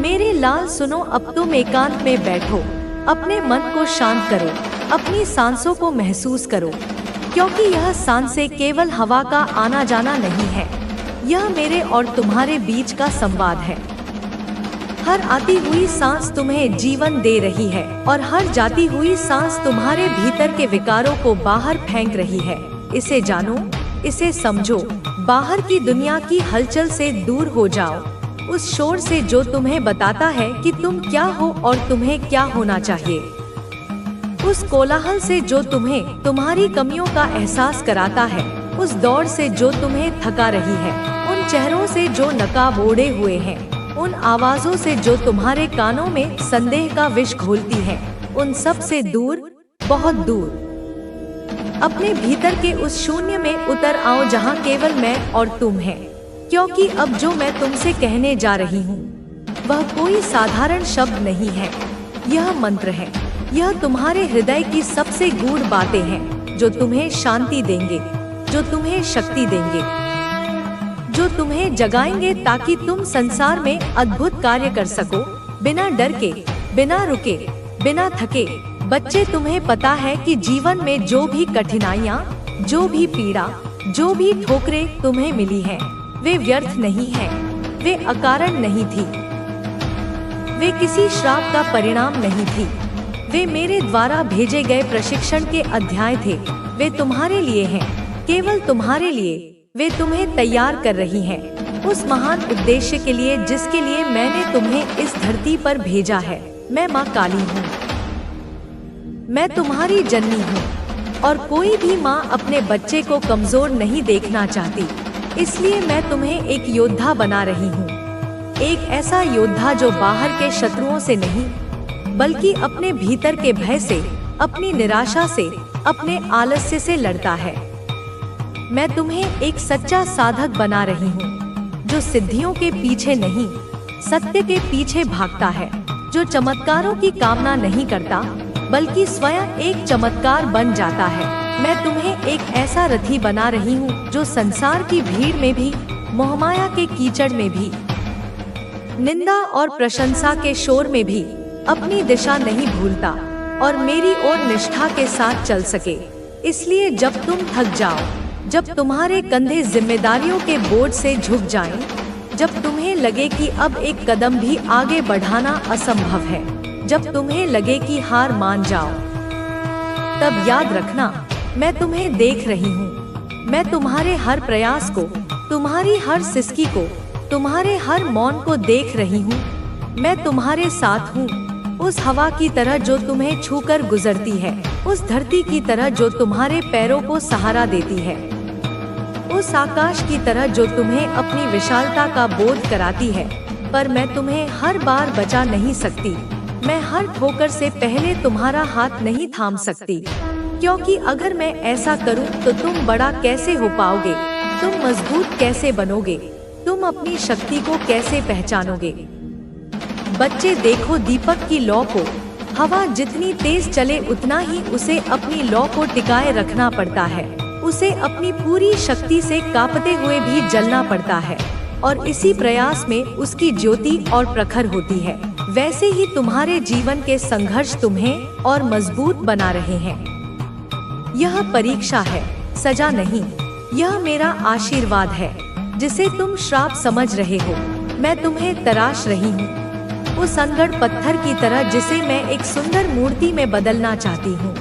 मेरे लाल सुनो, अब तुम एकांत में बैठो, अपने मन को शांत करो, अपनी सांसों को महसूस करो, क्योंकि यह सांसें केवल हवा का आना जाना नहीं है, यह मेरे और तुम्हारे बीच का संवाद है। हर आती हुई सांस तुम्हें जीवन दे रही है और हर जाती हुई सांस तुम्हारे भीतर के विकारों को बाहर फेंक रही है। इसे जानो, इसे समझो, बाहर की दुनिया की हलचल से दूर हो जाओ, उस शोर से जो तुम्हें बताता है कि तुम क्या हो और तुम्हें क्या होना चाहिए, उस कोलाहल से जो तुम्हें तुम्हारी कमियों का एहसास कराता है, उस दौड़ से जो तुम्हें थका रही है, उन चेहरों से जो नकाब ओढ़े हुए हैं, उन आवाजों से जो तुम्हारे कानों में संदेह का विष घोलती है, उन सब से दूर, बहुत दूर अपने भीतर के उस शून्य में उतर आओ जहाँ केवल मैं और तुम हैं। क्योंकि अब जो मैं तुमसे कहने जा रही हूँ वह कोई साधारण शब्द नहीं है, यह मंत्र है। यह तुम्हारे हृदय की सबसे गूढ़ बातें हैं जो तुम्हें शांति देंगे, जो तुम्हें शक्ति देंगे, जो तुम्हें जगाएंगे ताकि तुम संसार में अद्भुत कार्य कर सको, बिना डर के, बिना रुके, बिना थके। बच्चे, तुम्हें पता है कि जीवन में जो भी कठिनाइयाँ, जो भी पीड़ा, जो भी ठोकरें तुम्हें मिली हैं, वे व्यर्थ नहीं हैं, वे अकारण नहीं थी, वे किसी श्राप का परिणाम नहीं थी, वे मेरे द्वारा भेजे गए प्रशिक्षण के अध्याय थे। वे तुम्हारे लिए हैं, केवल तुम्हारे लिए। वे तुम्हें तैयार कर रही हैं उस महान उद्देश्य के लिए जिसके लिए मैंने तुम्हें इस धरती पर भेजा है। मैं माँ काली हूँ, मैं तुम्हारी जननी हूँ और कोई भी माँ अपने बच्चे को कमजोर नहीं देखना चाहती। इसलिए मैं तुम्हें एक योद्धा बना रही हूँ, एक ऐसा योद्धा जो बाहर के शत्रुओं से नहीं बल्कि अपने भीतर के भय से, अपनी निराशा से, अपने आलस्य से लड़ता है। मैं तुम्हें एक सच्चा साधक बना रही हूँ जो सिद्धियों के पीछे नहीं, सत्य के पीछे भागता है, जो चमत्कारों की कामना नहीं करता बल्कि स्वयं एक चमत्कार बन जाता है। मैं तुम्हें एक ऐसा रथी बना रही हूँ जो संसार की भीड़ में भी, मोहमाया के कीचड़ में भी, निंदा और प्रशंसा के शोर में भी अपनी दिशा नहीं भूलता और मेरी ओर निष्ठा के साथ चल सके। इसलिए जब तुम थक जाओ, जब तुम्हारे कंधे जिम्मेदारियों के बोझ से झुक जाएं, जब तुम्हें लगे कि अब एक कदम भी आगे बढ़ाना असंभव है, जब तुम्हें लगे कि हार मान जाओ, तब याद रखना, मैं तुम्हें देख रही हूँ। मैं तुम्हारे हर प्रयास को, तुम्हारी हर सिसकी को, तुम्हारे हर मौन को देख रही हूँ। मैं तुम्हारे साथ हूँ, उस हवा की तरह जो तुम्हें छूकर गुजरती है, उस धरती की तरह जो तुम्हारे पैरों को सहारा देती है, उस आकाश की तरह जो तुम्हें अपनी विशालता का बोध कराती है। पर मैं तुम्हें हर बार बचा नहीं सकती, मैं हर ठोकर से पहले तुम्हारा हाथ नहीं थाम सकती, क्योंकि अगर मैं ऐसा करूं तो तुम बड़ा कैसे हो पाओगे, तुम मजबूत कैसे बनोगे, तुम अपनी शक्ति को कैसे पहचानोगे। बच्चे, देखो दीपक की लौ को, हवा जितनी तेज चले उतना ही उसे अपनी लौ को टिकाए रखना पड़ता है, उसे अपनी पूरी शक्ति से कांपते हुए भी जलना पड़ता है और इसी प्रयास में उसकी ज्योति और प्रखर होती है। वैसे ही तुम्हारे जीवन के संघर्ष तुम्हें और मजबूत बना रहे हैं। यह परीक्षा है, सजा नहीं, यह मेरा आशीर्वाद है जिसे तुम श्राप समझ रहे हो। मैं तुम्हें तराश रही हूँ, उस अनगढ़ पत्थर की तरह जिसे मैं एक सुंदर मूर्ति में बदलना चाहती हूँ।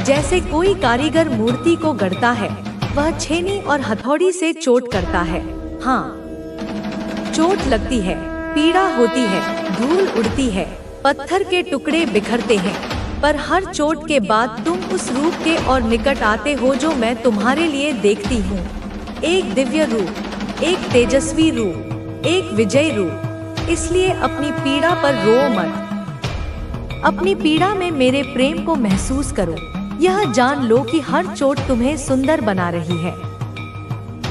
जैसे कोई कारीगर मूर्ति को गढ़ता है, वह छेनी और हथौड़ी से चोट करता है। हाँ, चोट लगती है, पीड़ा होती है, धूल उड़ती है, पत्थर के टुकड़े बिखरते हैं, पर हर चोट के बाद तुम उस रूप के और निकट आते हो जो मैं तुम्हारे लिए देखती हूँ। एक दिव्य रूप, एक तेजस्वी रूप, एक विजयी रूप। इसलिए अपनी पीड़ा पर रो मत, अपनी पीड़ा में मेरे प्रेम को महसूस करो। यह जान लो कि हर चोट तुम्हें सुंदर बना रही है।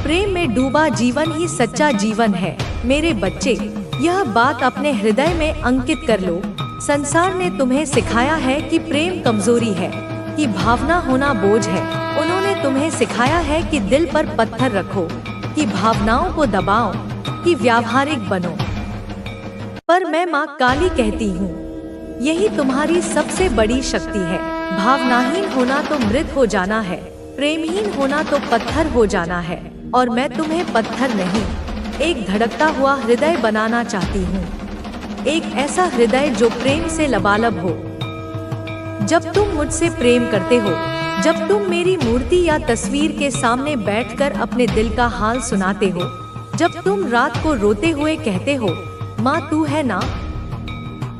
प्रेम में डूबा जीवन ही सच्चा जीवन है। मेरे बच्चे, यह बात अपने हृदय में अंकित कर लो। संसार ने तुम्हें सिखाया है कि प्रेम कमजोरी है, कि भावना होना बोझ है। उन्होंने तुम्हें सिखाया है कि दिल पर पत्थर रखो, कि भावनाओं को दबाओ, कि व्यावहारिक बनो। पर मैं माँ काली कहती हूँ, यही तुम्हारी सबसे बड़ी शक्ति है। भावनाहीन होना तो मृत हो जाना है, प्रेमहीन होना तो पत्थर हो जाना है, और मैं तुम्हें पत्थर नहीं, एक धड़कता हुआ हृदय बनाना चाहती हूँ। एक ऐसा हृदय जो प्रेम से लबालब हो। जब तुम मुझसे प्रेम करते हो, जब तुम मेरी मूर्ति या तस्वीर के सामने बैठकर अपने दिल का हाल सुनाते हो, जब तुम रात को रोते हुए कहते हो, माँ तू है ना,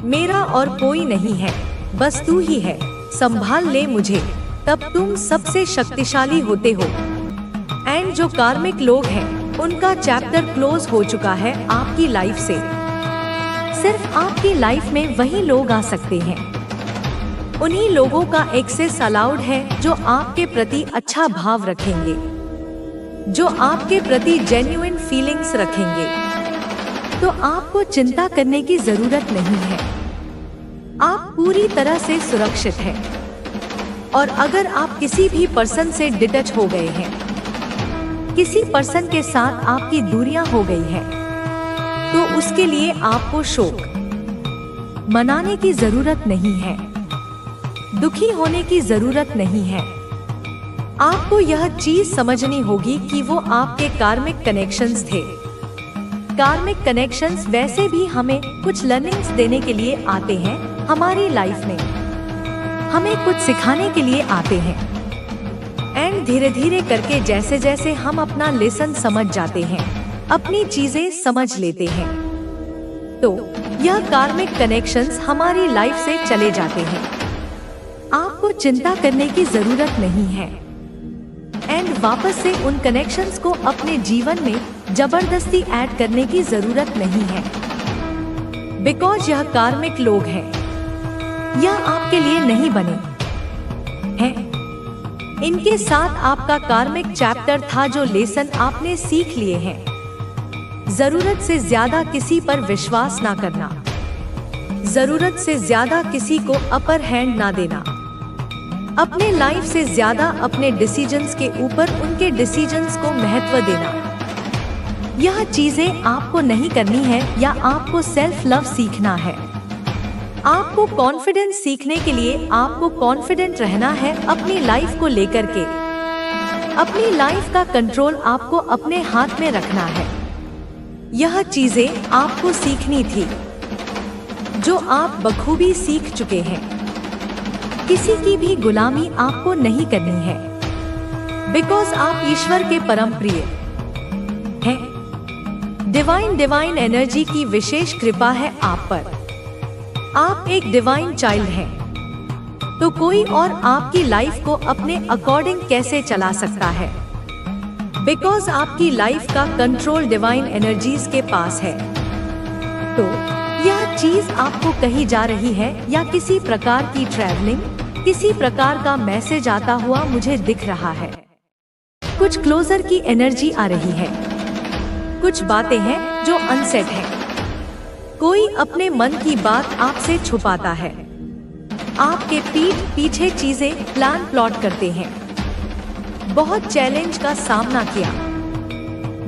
मेरा और कोई नहीं है, बस तू ही है, संभाल ले मुझे, तब तुम सबसे शक्तिशाली होते हो। एंड जो कार्मिक लोग हैं, उनका चैप्टर क्लोज हो चुका है आपकी लाइफ से। सिर्फ आपकी लाइफ में वही लोग आ सकते हैं। उन्हीं लोगों का एक्सेस अलाउड है जो आपके प्रति अच्छा भाव रखेंगे, जो आपके प्रति जेन्युइन फीलिंग्स रखेंगे। तो आपको चिंता करने की जरूरत नहीं है, आप पूरी तरह से सुरक्षित हैं। और अगर आप किसी भी पर्सन से डिटच हो गए हैं, किसी पर्सन के साथ आपकी दूरियां हो गई हैं, तो उसके लिए आपको शोक मनाने की जरूरत नहीं है, दुखी होने की जरूरत नहीं है। आपको यह चीज समझनी होगी कि वो आपके कार्मिक कनेक्शंस थे। कार्मिक कनेक्शंस वैसे भी हमें कुछ लर्निंग्स देने के लिए आते हैं हमारी लाइफ में, हमें कुछ सिखाने के लिए आते हैं। एंड धीरे धीरे करके जैसे जैसे हम अपना लेसन समझ जाते हैं, अपनी चीजें समझ लेते हैं, तो यह कार्मिक कनेक्शंस हमारी लाइफ से चले जाते हैं। आपको चिंता करने की जरूरत नहीं है। एंड वापस से उन कनेक्शंस को अपने जीवन में जबरदस्ती ऐड करने की जरूरत नहीं है, बिकॉज यह कार्मिक लोग हैं, यह आपके लिए नहीं बने हैं। इनके साथ आपका कार्मिक चैप्टर था, जो लेसन आपने सीख लिए हैं। जरूरत से ज्यादा किसी पर विश्वास ना करना, जरूरत से ज्यादा किसी को अपर हैंड ना देना, अपने लाइफ से ज्यादा अपने डिसीजंस के ऊपर उनके डिसीजंस को महत्व देना। यह चीजें आपको नहीं करनी है, या आपको सेल्फ लव सीखना है। आपको कॉन्फिडेंस सीखने के लिए आपको कॉन्फिडेंट रहना है अपनी लाइफ को लेकर के। अपनी लाइफ का कंट्रोल आपको अपने हाथ में रखना है। यह चीजें आपको सीखनी थी, जो आप बखूबी सीख चुके हैं। किसी की भी गुलामी आपको नहीं करनी है, बिकॉज आप ईश्वर के परम प्रिय हैं। डिवाइन एनर्जी की विशेष कृपा है आप पर। आप एक डिवाइन चाइल्ड हैं, तो कोई और आपकी लाइफ को अपने अकॉर्डिंग कैसे चला सकता है? बिकॉज आपकी लाइफ का कंट्रोल डिवाइन एनर्जीज के पास है। तो यह चीज आपको कही जा रही है, या किसी प्रकार की ट्रैवलिंग, किसी प्रकार का मैसेज आता हुआ मुझे दिख रहा है। कुछ क्लोजर की एनर्जी आ रही है, कुछ बातें हैं जो अनसेट हैं। कोई अपने मन की बात आपसे छुपाता है, आपके पीठ पीछे चीजें प्लॉट करते हैं। बहुत चैलेंज का सामना किया,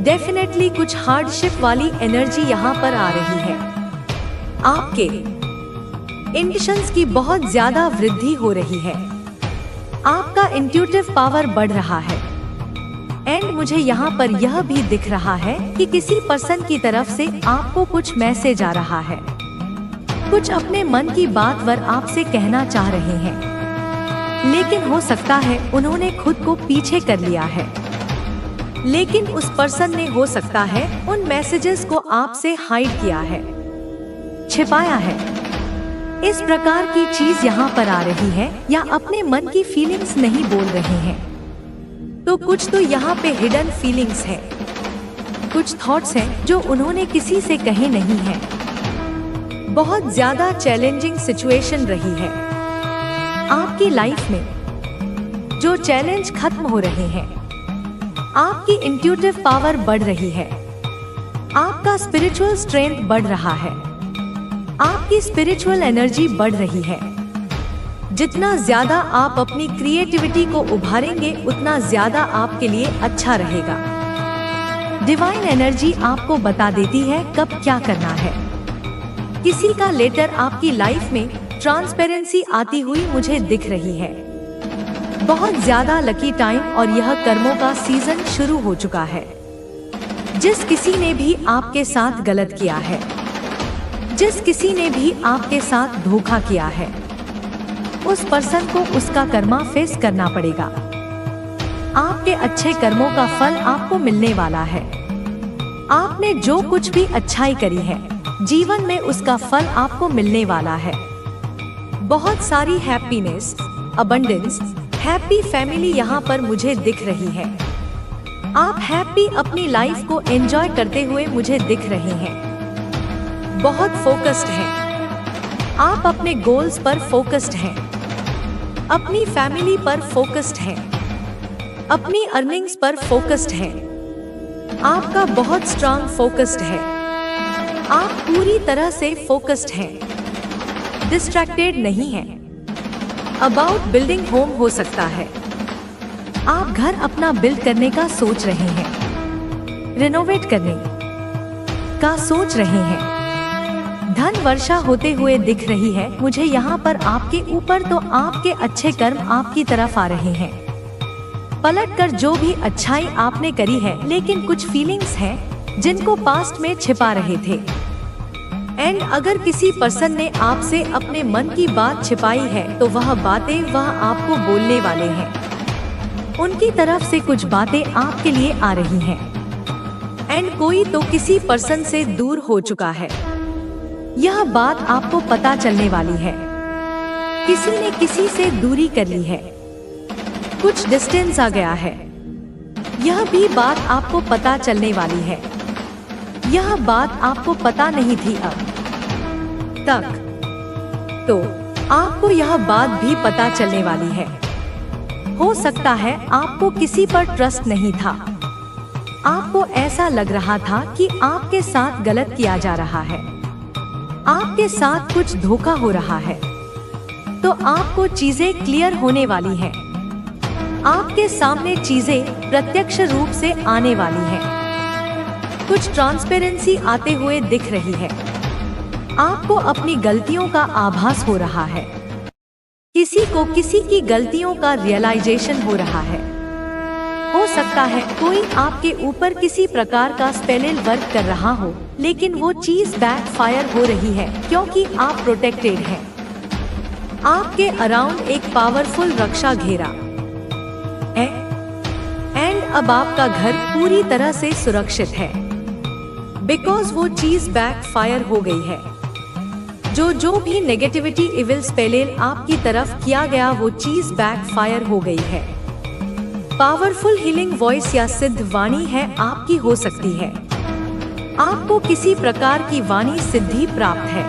डेफिनेटली कुछ हार्डशिप वाली एनर्जी यहाँ पर आ रही है। आपके इंट्यूशंस की बहुत ज्यादा वृद्धि हो रही है, आपका इंट्यूटिव पावर बढ़ रहा है। एंड मुझे यहाँ पर यह भी दिख रहा है कि किसी पर्सन की तरफ से आपको कुछ मैसेज आ रहा है, कुछ अपने मन की बात वर आपसे कहना चाह रहे हैं, लेकिन हो सकता है उन्होंने खुद को पीछे कर लिया है। लेकिन उस पर्सन ने हो सकता है उन मैसेजेस को आपसे हाइड किया है, छिपाया है। इस प्रकार की चीज यहाँ पर आ रही है, या अपने मन की फीलिंग्स नहीं बोल रहे हैं, तो कुछ तो यहाँ पे हिडन फीलिंग्स है, कुछ थॉट्स हैं जो उन्होंने किसी से कहे नहीं हैं। बहुत ज्यादा चैलेंजिंग सिचुएशन रही है आपकी लाइफ में। जो चैलेंज खत्म हो रहे हैं, आपकी इंट्यूटिव पावर बढ़ रही है, आपका स्पिरिचुअल स्ट्रेंथ बढ़ रहा है, आपकी स्पिरिचुअल एनर्जी बढ़ रही है। जितना ज्यादा आप अपनी क्रिएटिविटी को उभारेंगे, उतना ज्यादा आपके लिए अच्छा रहेगा। डिवाइन एनर्जी आपको बता देती है कब क्या करना है। किसी का लेटर आपकी लाइफ में ट्रांसपेरेंसी आती हुई मुझे दिख रही है। बहुत ज्यादा लकी टाइम और यह कर्मों का सीजन शुरू हो चुका है। जिस किसी ने भी आपके साथ गलत किया है, जिस किसी ने भी आपके साथ धोखा किया है, उस पर्सन को उसका कर्मा फेस करना पड़ेगा। आपके अच्छे कर्मों का फल आपको मिलने वाला है। आपने जो कुछ भी अच्छाई करी है जीवन में, उसका फल आपको मिलने वाला है। बहुत सारी हैप्पीनेस, अबंडेंस, हैप्पी फैमिली यहाँ पर मुझे दिख रही है। आप हैप्पी अपनी लाइफ को एंजॉय करते हुए मुझे दिख रहे हैं। बहुत फोकस्ड हैं। आप अपने गोल्स पर फोकस्ड हैं, अपनी फैमिली पर फोकस्ड हैं, अपनी अर्निंग्स पर फोकस्ड हैं। आपका बहुत स्ट्रांग फोकस्ड है। आप पूरी तरह से फोकस्ड हैं, डिस्ट्रैक्टेड नहीं हैं। अबाउट बिल्डिंग होम हो सकता है। आप घर अपना बिल्ड करने का सोच रहे हैं, रिनोवेट करने का सोच रहे हैं। धन वर्षा होते हुए दिख रही है मुझे यहाँ पर आपके ऊपर। तो आपके अच्छे कर्म आपकी तरफ आ रहे हैं। पलटकर जो भी अच्छाई आपने करी है, लेकिन कुछ फीलिंग्स हैं जिनको पास्ट में छिपा रहे थे। एंड अगर किसी पर्सन ने आपसे अपने मन की बात छिपाई है तो वह बातें वह आपको बोलने वाले हैं। उनकी तरफ से कुछ बातें आपके लिए आ रही हैं। एंड कोई तो किसी पर्सन से दूर हो चुका है। यह बात आपको पता चलने वाली है। किसी ने किसी से दूरी कर ली है, कुछ डिस्टेंस आ गया है। यह भी बात आपको पता चलने वाली है। यह बात आपको पता नहीं थी अब तक, तो आपको यह बात भी पता चलने वाली है। हो सकता है आपको किसी पर ट्रस्ट नहीं था। आपको ऐसा लग रहा था कि आपके साथ गलत किया जा रहा है, आपके साथ कुछ धोखा हो रहा है। तो आपको चीजें क्लियर होने वाली हैं। आपके सामने चीजें प्रत्यक्ष रूप से आने वाली हैं। कुछ ट्रांसपेरेंसी आते हुए दिख रही है। आपको अपनी गलतियों का आभास हो रहा है। किसी को किसी की गलतियों का रियलाइजेशन हो रहा है। हो सकता है कोई आपके ऊपर किसी प्रकार का स्पेल वर्क कर रहा हो, लेकिन वो चीज बैकफायर हो रही है क्योंकि आप प्रोटेक्टेड हैं। आपके अराउंड एक पावरफुल रक्षा घेरा है। एंड अब आपका घर पूरी तरह से सुरक्षित है, बिकॉज वो चीज बैकफायर हो गई है। जो भी नेगेटिविटी, इविल स्पेल आपकी तरफ किया गया, वो चीज बैकफायर हो गई है। पावरफुल हीलिंग वॉइस या सिद्ध वाणी है आपकी हो सकती है। आपको किसी प्रकार की वाणी सिद्धि प्राप्त है।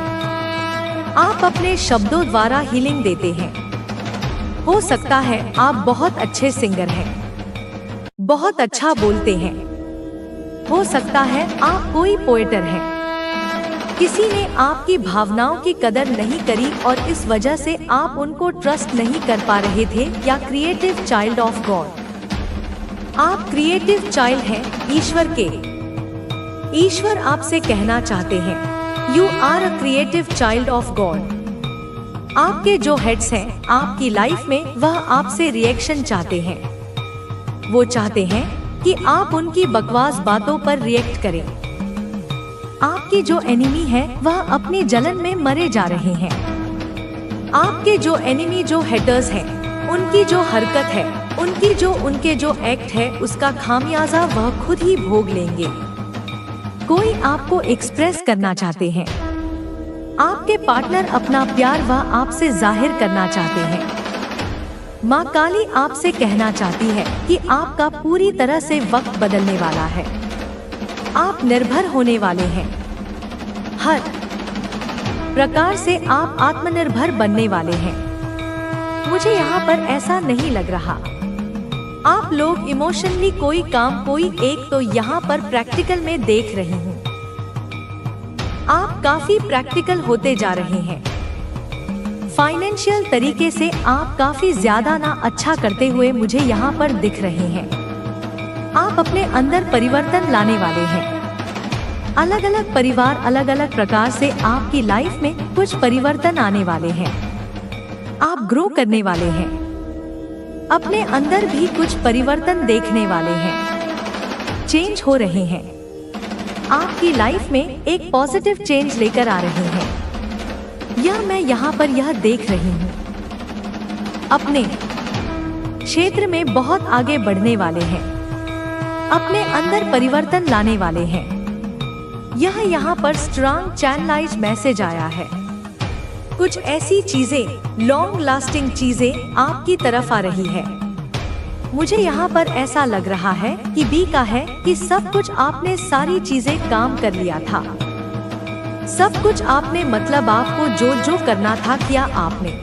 आप अपने शब्दों द्वारा हीलिंग देते हैं। हो सकता है आप बहुत अच्छे सिंगर हैं, बहुत अच्छा बोलते हैं। हो सकता है आप कोई पोएटर हैं। किसी ने आपकी भावनाओं की कदर नहीं करी और इस वजह से आप उनको ट्रस्ट नहीं कर पा रहे थे। या क्रिएटिव चाइल्ड ऑफ गॉड। आप क्रिएटिव चाइल्ड हैं ईश्वर के। ईश्वर आपसे कहना चाहते हैं, you are a creative child of God. आपके जो हेड्स हैं आपकी लाइफ में, वह आपसे रिएक्शन चाहते हैं। वो चाहते हैं कि आप उनकी बकवास बातों पर रिएक्ट करें। आपकी जो एनिमी है वह अपनी जलन में मरे जा रहे हैं। आपके जो एनिमी, जो हेटर्स हैं, उनकी जो हरकत है, उनके जो एक्ट है, उसका खामियाजा वह खुद ही भोग लेंगे। कोई आपको एक्सप्रेस करना चाहते हैं। आपके पार्टनर अपना प्यार वह आपसे जाहिर करना चाहते हैं। माँ काली आपसे कहना चाहती है कि आपका पूरी तरह से वक्त बदलने वाला है। आप निर्भर होने वाले हैं। हर प्रकार से आप आत्मनिर्भर बनने वाले हैं। मुझे यहाँ पर ऐसा नहीं लग रहा। आप लोग इमोशनली कोई काम, कोई एक तो यहाँ पर प्रैक्टिकल में देख रही हूँ। आप काफी प्रैक्टिकल होते जा रहे हैं। फाइनेंशियल तरीके से आप काफी ज्यादा ना अच्छा करते हुए मुझे यहाँ पर दिख रहे हैं। आप अपने अंदर परिवर्तन लाने वाले हैं। अलग अलग परिवार अलग अलग प्रकार से आपकी लाइफ में कुछ परिवर्तन आने वाले हैं। आप ग्रो करने वाले हैं, अपने अंदर भी कुछ परिवर्तन देखने वाले हैं, चेंज हो रहे हैं। आपकी लाइफ में एक पॉजिटिव चेंज लेकर आ रहे हैं। यह मैं यहाँ पर यह देख रही हूँ। अपने क्षेत्र में बहुत आगे बढ़ने वाले हैं, अपने अंदर परिवर्तन लाने वाले हैं। यह यहाँ पर स्ट्रांग चैनलाइज मैसेज आया है। कुछ ऐसी चीजें, लॉन्ग लास्टिंग चीजें आपकी तरफ आ रही है। मुझे यहाँ पर ऐसा लग रहा है कि बी का है कि सब कुछ आपने सारी चीजें काम कर लिया था। सब कुछ आपने मतलब आपको जो जो करना था किया आपने।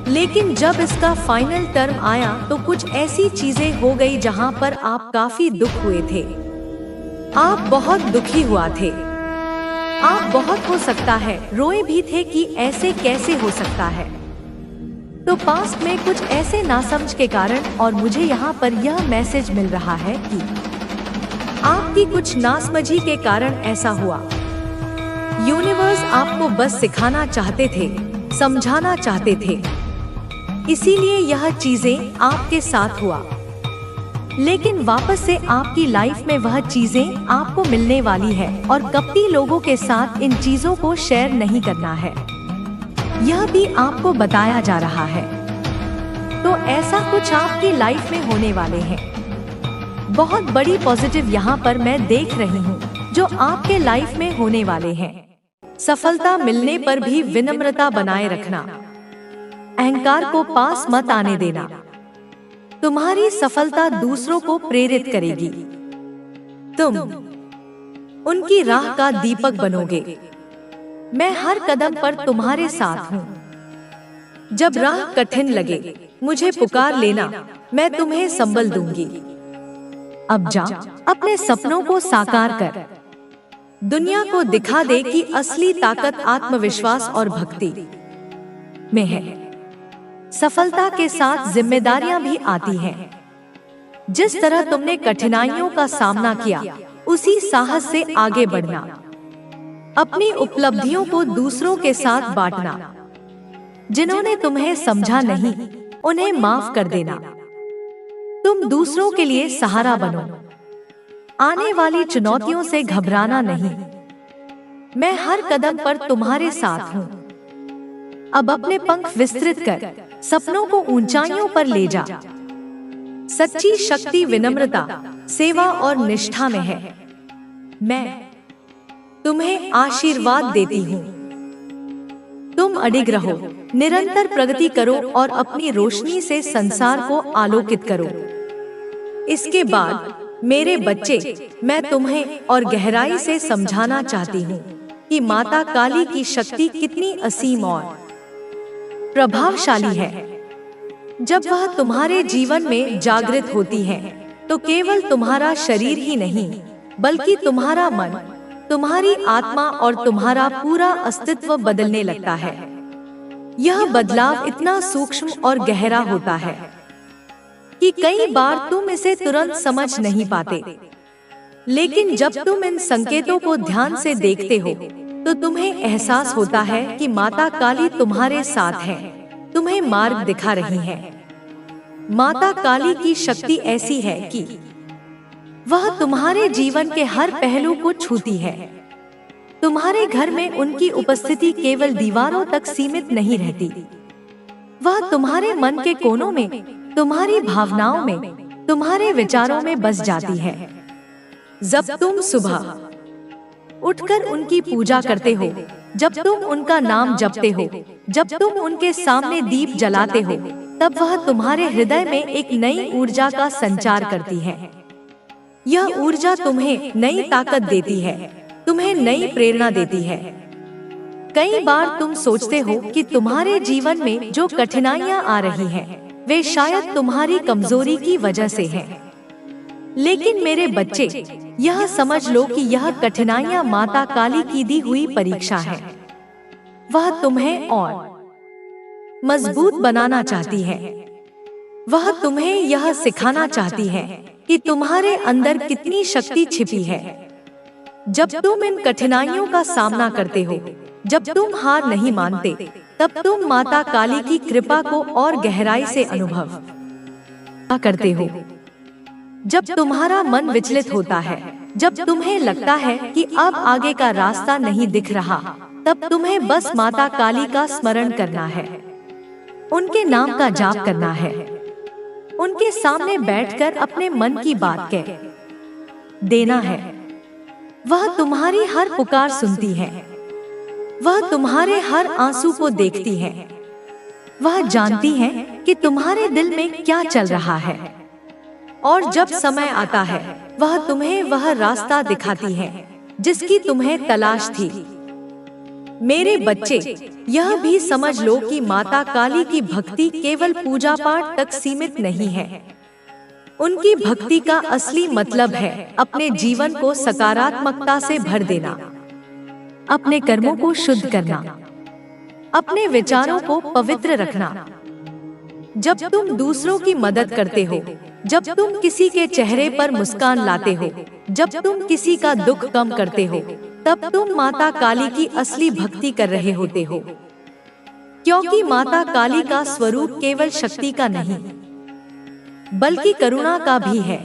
लेकिन जब इसका फाइनल टर्म आया तो कुछ ऐसी चीजें हो गई जहाँ पर आप काफी दुख हुए थे। आप बहुत दुखी हुआ थे। आप बहुत हो सकता है रोए भी थे कि ऐसे कैसे हो सकता है। तो पास्ट में कुछ ऐसे नासमझ के कारण, और मुझे यहाँ पर यह मैसेज मिल रहा है कि आपकी कुछ नासमझी के कारण ऐसा हुआ। यूनिवर्स आपको बस सिखाना चाहते थे, समझाना चाहते थे, इसीलिए यह चीजें आपके साथ हुआ। लेकिन वापस से आपकी लाइफ में वह चीजें आपको मिलने वाली है, और कपटी लोगों के साथ इन चीजों को शेयर नहीं करना है, यह भी आपको बताया जा रहा है। तो ऐसा कुछ आपकी लाइफ में होने वाले हैं। बहुत बड़ी पॉजिटिव यहाँ पर मैं देख रही हूँ जो आपके लाइफ में होने वाले हैं। सफलता मिलने पर भी विनम्रता बनाए रखना, अहंकार को पास मत आने देना। तुम्हारी सफलता दूसरों को प्रेरित करेगी। तुम उनकी राह का दीपक बनोगे। मैं हर कदम पर तुम्हारे साथ हूँ। जब राह कठिन लगे मुझे पुकार लेना, मैं तुम्हें संबल दूंगी। अब जा, अपने सपनों को साकार कर। दुनिया को दिखा दे कि असली ताकत आत्मविश्वास और भक्ति में है। सफलता के साथ जिम्मेदारियां भी आती हैं। जिस तरह तुमने कठिनाइयों का सामना किया, उसी साहस से आगे बढ़ना। अपनी उपलब्धियों को दूसरों के साथ बांटना। जिन्होंने तुम्हें समझा नहीं, उन्हें माफ कर देना। तुम दूसरों के लिए सहारा बनो। आने वाली चुनौतियों से घबराना नहीं। मैं हर कदम पर तुम्हारे साथ हूँ। अब अपने पंख विस्तृत कर सपनों को ऊंचाइयों पर ले जा। सच्ची शक्ति विनम्रता, सेवा और निष्ठा में है। मैं तुम्हें आशीर्वाद देती हूँ। तुम अडिग रहो, निरंतर प्रगति करो और अपनी रोशनी से संसार को आलोकित करो। इसके बाद मेरे बच्चे, मैं तुम्हें और गहराई से समझाना चाहती हूँ कि माता काली की शक्ति कितनी असीम और प्रभावशाली है। जब वह तुम्हारे जीवन में जागृत होती है तो केवल तुम्हारा शरीर ही नहीं, बल्कि तुम्हारा मन, तुम्हारी आत्मा और तुम्हारा पूरा अस्तित्व बदलने लगता है। यह बदलाव इतना सूक्ष्म और गहरा होता है कि कई बार तुम इसे तुरंत समझ नहीं पाते। लेकिन जब तुम इन संकेतों को ध्यान से देखते हो तो तुम्हें एहसास होता है कि माता काली तुम्हारे साथ है, तुम्हें मार्ग दिखा रही है। माता काली की शक्ति ऐसी है कि वह तुम्हारे जीवन के हर पहलू को छूती है। तुम्हारे घर में उनकी उपस्थिति केवल दीवारों तक सीमित नहीं रहती। वह तुम्हारे मन के कोनों में, तुम्हारी भावनाओं में, तुम्हारे विचारों में बस जाती है। जब तुम सुबह उठकर उनकी पूजा करते हो, जब तुम उनका नाम जपते हो, जब तुम उनके सामने दीप जलाते हो, तब वह तुम्हारे हृदय में एक नई ऊर्जा का संचार करती है। यह ऊर्जा तुम्हें नई ताकत देती है, तुम्हें नई प्रेरणा देती है। कई बार तुम सोचते हो कि तुम्हारे जीवन में जो कठिनाइयां आ रही हैं, वे शायद तुम्हारी कमजोरी की वजह से हैं। लेकिन मेरे बच्चे, यह समझ लो कि यह कठिनाइयां माता काली की दी हुई परीक्षा है। वह तुम्हें और मजबूत बनाना चाहती है। वह तुम्हें यह सिखाना चाहती है कि तुम्हारे अंदर कितनी शक्ति छिपी है। जब तुम इन कठिनाइयों का सामना करते हो, जब तुम हार नहीं मानते, तब तुम माता काली की कृपा को और गहराई से अनुभव करते हो। जब तुम्हारा मन विचलित होता है, जब तुम्हें लगता है कि अब आगे का रास्ता नहीं दिख रहा, तब तुम्हें बस माता काली का स्मरण करना है, उनके नाम का जाप करना है, उनके सामने बैठकर अपने मन की बात कह देना है। वह तुम्हारी हर पुकार सुनती है, वह तुम्हारे हर आंसू को देखती है, वह जानती है कि तुम्हारे दिल में क्या चल रहा है, और जब समय आता है वह तुम्हें वह रास्ता दिखाती है जिसकी तुम्हें तलाश थी। मेरे बच्चे, यह भी समझ लो कि माता काली की भक्ति केवल पूजा पाठ तक सीमित नहीं है। उनकी भक्ति का असली मतलब है अपने जीवन को सकारात्मकता से भर देना, अपने कर्मों को शुद्ध करना, अपने विचारों को पवित्र रखना। जब तुम दूसरों की मदद करते हो, जब तुम किसी के चेहरे पर मुस्कान लाते हो, जब तुम किसी का दुख कम करते हो, तब तुम माता काली की असली भक्ति कर रहे होते हो। क्योंकि माता काली का स्वरूप केवल शक्ति का नहीं, बल्कि करुणा का भी है।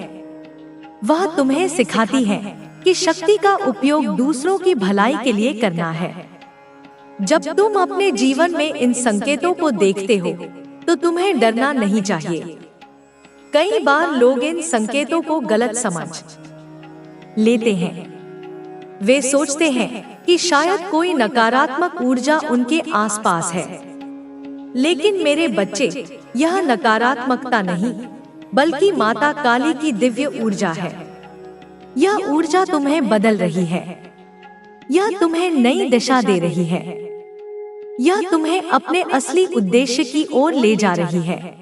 वह तुम्हें सिखाती है कि शक्ति का उपयोग दूसरों की भलाई के लिए करना है। जब तुम अपने जीवन में इन संकेतों को देखते हो, तो तुम्हें डरना नहीं चाहिए। कई बार लोग इन संकेतों को गलत समझ लेते हैं। वे सोचते हैं कि शायद कोई नकारात्मक ऊर्जा उनके आसपास है। लेकिन मेरे बच्चे, यह नकारात्मकता नहीं, बल्कि माता काली की दिव्य ऊर्जा है। यह ऊर्जा तुम्हें बदल रही है, यह तुम्हें नई दिशा दे रही है, यह तुम्हें अपने असली उद्देश्य की ओर ले जा रही है।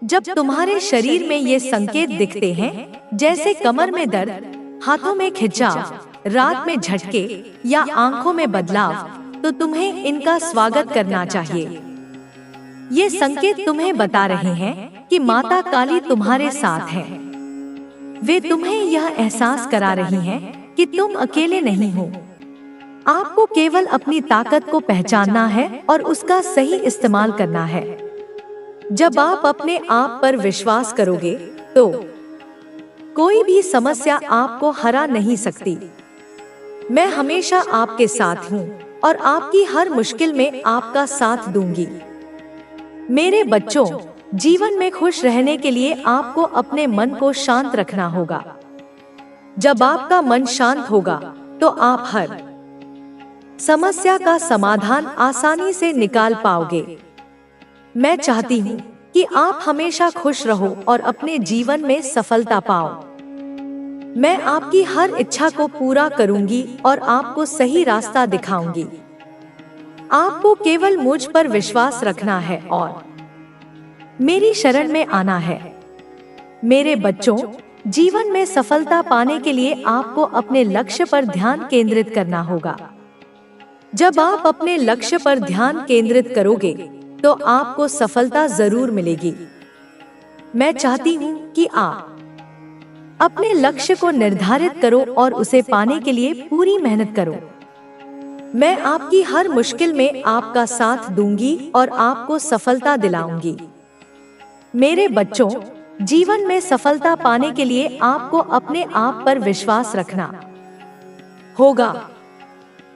जब तुम्हारे शरीर में ये संकेत दिखते हैं, जैसे कमर में दर्द, हाथों में खिंचाव, रात में झटके या आंखों में बदलाव, तो तुम्हें इनका स्वागत करना चाहिए। ये संकेत तुम्हें बता रहे हैं कि माता काली तुम्हारे साथ है। वे तुम्हें यह एहसास करा रही हैं कि तुम अकेले नहीं हो। आपको केवल अपनी ताकत को पहचानना है और उसका सही इस्तेमाल करना है। जब आप अपने आप पर विश्वास करोगे, तो कोई भी समस्या आपको हरा नहीं सकती। मैं हमेशा आपके साथ हूँ और आपकी हर मुश्किल में आपका साथ दूंगी। मेरे बच्चों, जीवन में खुश रहने के लिए आपको अपने मन को शांत रखना होगा। जब आपका मन शांत होगा, तो आप हर समस्या का समाधान आसानी से निकाल पाओगे। मैं चाहती हूँ कि आप हमेशा खुश रहो और अपने जीवन में सफलता पाओ। मैं आपकी हर इच्छा को पूरा करूंगी और आपको सही रास्ता दिखाऊंगी। आपको केवल मुझ पर विश्वास रखना है और मेरी शरण में आना है। मेरे बच्चों, जीवन में सफलता पाने के लिए आपको अपने लक्ष्य पर ध्यान केंद्रित करना होगा। जब आप अपने लक्ष्य पर ध्यान केंद्रित करोगे, तो आपको सफलता जरूर मिलेगी। मैं चाहती हूँ कि आप अपने लक्ष्य को निर्धारित करो और उसे पाने के लिए पूरी मेहनत करो। मैं आपकी हर मुश्किल में आपका साथ दूंगी और आपको सफलता दिलाऊंगी। मेरे बच्चों, जीवन में सफलता पाने के लिए आपको अपने आप पर विश्वास रखना होगा।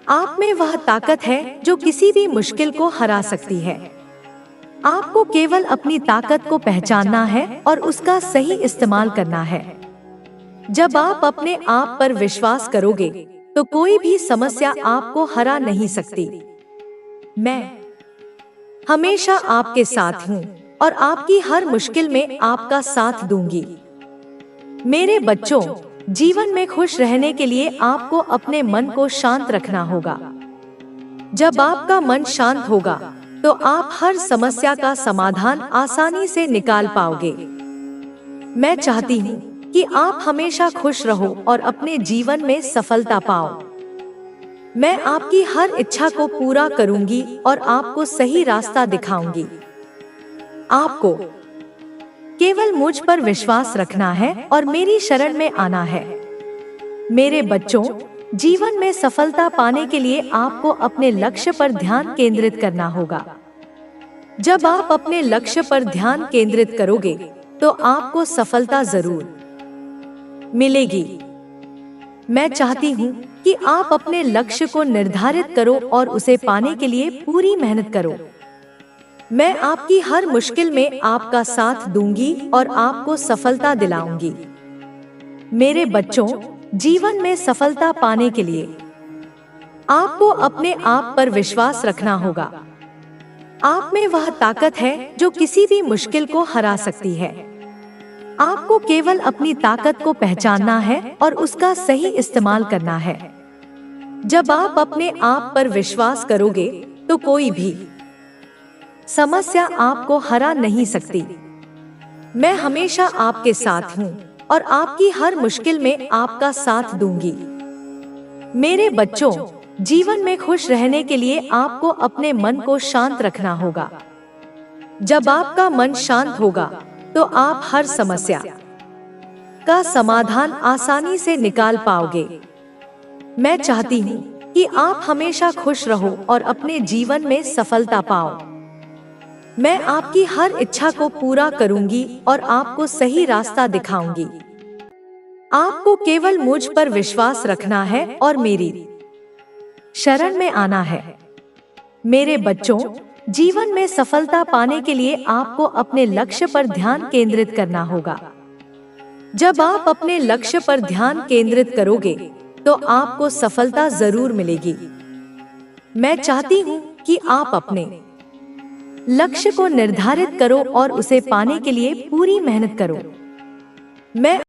आप में वह ताकत है जो किसी भी मुश्किल को हरा सकती है। आपको केवल अपनी ताकत को पहचानना है और उसका सही इस्तेमाल करना है। जब आप अपने आप पर विश्वास करोगे, तो कोई भी समस्या आपको हरा नहीं सकती। मैं हमेशा आपके साथ हूँ और आपकी हर मुश्किल में आपका साथ दूंगी। मेरे बच्चों, जीवन में खुश रहने के लिए आपको अपने मन को शांत रखना होगा। जब आपका मन शांत होगा, तो आप हर समस्या का समाधान आसानी से निकाल पाओगे। मैं चाहती हूँ कि आप हमेशा खुश रहो और अपने जीवन में सफलता पाओ। मैं आपकी हर इच्छा को पूरा करूंगी और आपको सही रास्ता दिखाऊंगी। आपको केवल मुझ पर विश्वास रखना है और मेरी शरण में आना है। मेरे बच्चों, जीवन में सफलता पाने के लिए आपको अपने लक्ष्य पर ध्यान केंद्रित करना होगा। जब आप अपने लक्ष्य पर ध्यान केंद्रित करोगे तो आपको सफलता जरूर मिलेगी। मैं चाहती हूँ कि आप अपने लक्ष्य को निर्धारित करो और उसे पाने के लिए पूरी मेहनत करो। मैं आपकी हर मुश्किल में आपका साथ दूंगी और आपको सफलता दिलाऊंगी। मेरे बच्चों, जीवन में सफलता पाने के लिए आपको अपने आप पर विश्वास रखना होगा। आप में वह ताकत है जो किसी भी मुश्किल को हरा सकती है। आपको केवल अपनी ताकत को पहचानना है और उसका सही इस्तेमाल करना है। जब आप अपने आप पर विश्वास करोगे तो कोई भी समस्या आपको हरा नहीं सकती। मैं हमेशा आपके साथ हूँ और आपकी हर मुश्किल में आपका साथ दूंगी। मेरे बच्चों, जीवन में खुश रहने के लिए आपको अपने मन को शांत रखना होगा। जब आपका मन शांत होगा तो आप हर समस्या का समाधान आसानी से निकाल पाओगे। मैं चाहती हूँ कि आप हमेशा खुश रहो और अपने जीवन में सफलता पाओ। मैं आपकी हर इच्छा को पूरा करूंगी और आपको सही रास्ता दिखाऊंगी। आपको केवल मुझ पर विश्वास रखना है और मेरी शरण में आना है। मेरे बच्चों, जीवन में सफलता पाने के लिए आपको अपने लक्ष्य पर ध्यान केंद्रित करना होगा। जब आप अपने लक्ष्य पर ध्यान केंद्रित करोगे तो आपको सफलता जरूर मिलेगी। मैं चाहती हूँ कि आप अपने लक्ष्य को निर्धारित करो और उसे पाने के लिए पूरी मेहनत करो। मैं